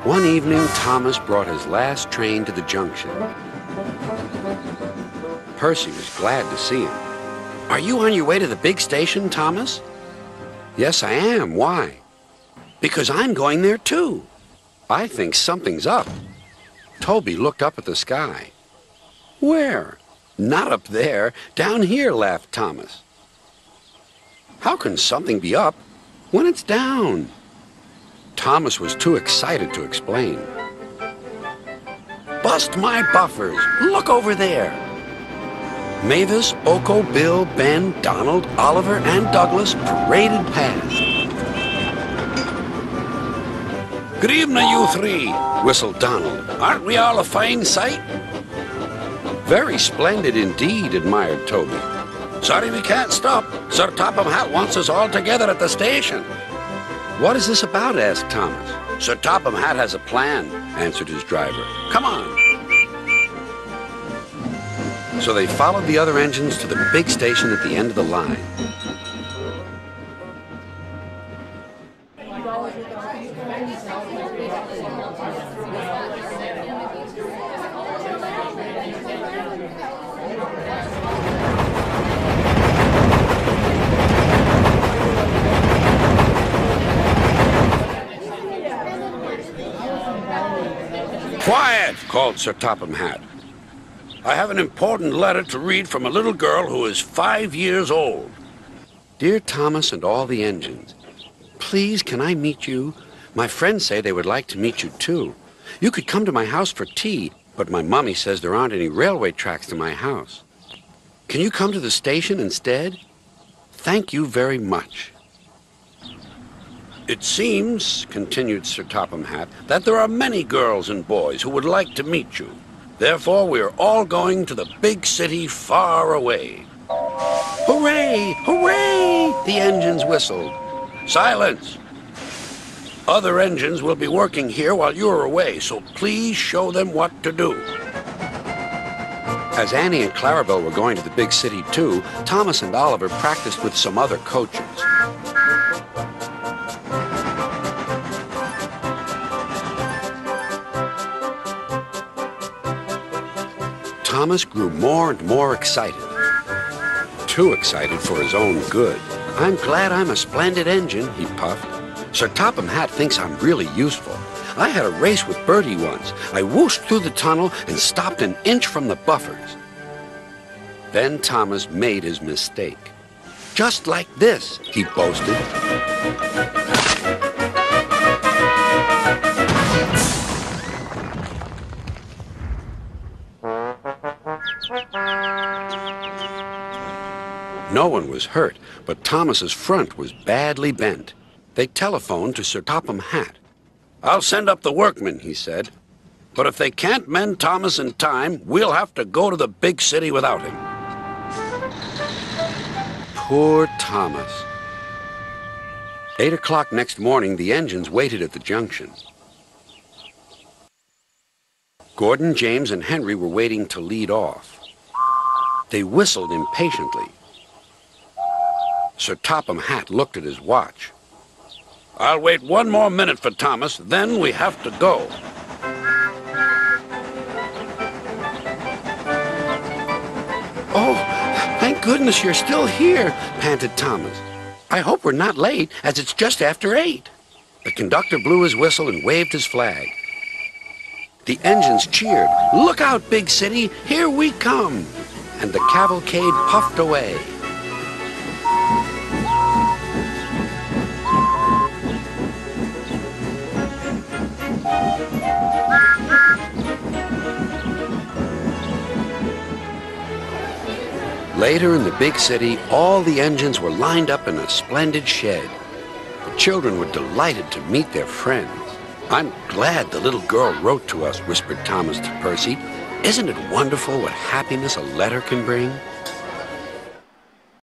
One evening, Thomas brought his last train to the junction. Percy was glad to see him. "Are you on your way to the big station, Thomas?" "Yes, I am. Why?" "Because I'm going there, too. I think something's up." Toby looked up at the sky. "Where?" "Not up there. Down here," laughed Thomas. "How can something be up when it's down?" Thomas was too excited to explain. "Bust my buffers! Look over there!" Mavis, Oko, Bill, Ben, Donald, Oliver, and Douglas paraded past. "Good evening, you three," whistled Donald. "Aren't we all a fine sight?" "Very splendid indeed," admired Toby. "Sorry we can't stop. Sir Topham Hatt wants us all together at the station." "What is this about?" asked Thomas. "Sir Topham Hatt has a plan," answered his driver. "Come on." So they followed the other engines to the big station at the end of the line. "Quiet!" called Sir Topham Hatt. "I have an important letter to read from a little girl who is 5 years old." "Dear Thomas and all the engines, please can I meet you? My friends say they would like to meet you too. You could come to my house for tea, but my mommy says there aren't any railway tracks to my house. Can you come to the station instead? Thank you very much." "It seems," continued Sir Topham Hatt, "that there are many girls and boys who would like to meet you. Therefore, we are all going to the big city far away." "Hooray! Hooray!" the engines whistled. "Silence! Other engines will be working here while you're away, so please show them what to do." As Annie and Clarabelle were going to the big city too, Thomas and Oliver practiced with some other coaches. Thomas grew more and more excited. Too excited for his own good. "I'm glad I'm a splendid engine," he puffed. "Sir Topham Hatt thinks I'm really useful. I had a race with Bertie once. I whooshed through the tunnel and stopped an inch from the buffers." Then Thomas made his mistake. "Just like this," he boasted. No one was hurt, but Thomas's front was badly bent. They telephoned to Sir Topham Hatt. "I'll send up the workmen," he said. "But if they can't mend Thomas in time, we'll have to go to the big city without him." Poor Thomas. 8 o'clock next morning, the engines waited at the junction. Gordon, James, and Henry were waiting to lead off. They whistled impatiently. Sir Topham Hatt looked at his watch. "I'll wait 1 more minute for Thomas, then we have to go." "Oh, thank goodness you're still here," panted Thomas. "I hope we're not late, as it's just after 8. The conductor blew his whistle and waved his flag. The engines cheered. "Look out, big city, here we come!" And the cavalcade puffed away. Later in the big city, all the engines were lined up in a splendid shed. The children were delighted to meet their friends. "I'm glad the little girl wrote to us," whispered Thomas to Percy. "Isn't it wonderful what happiness a letter can bring?"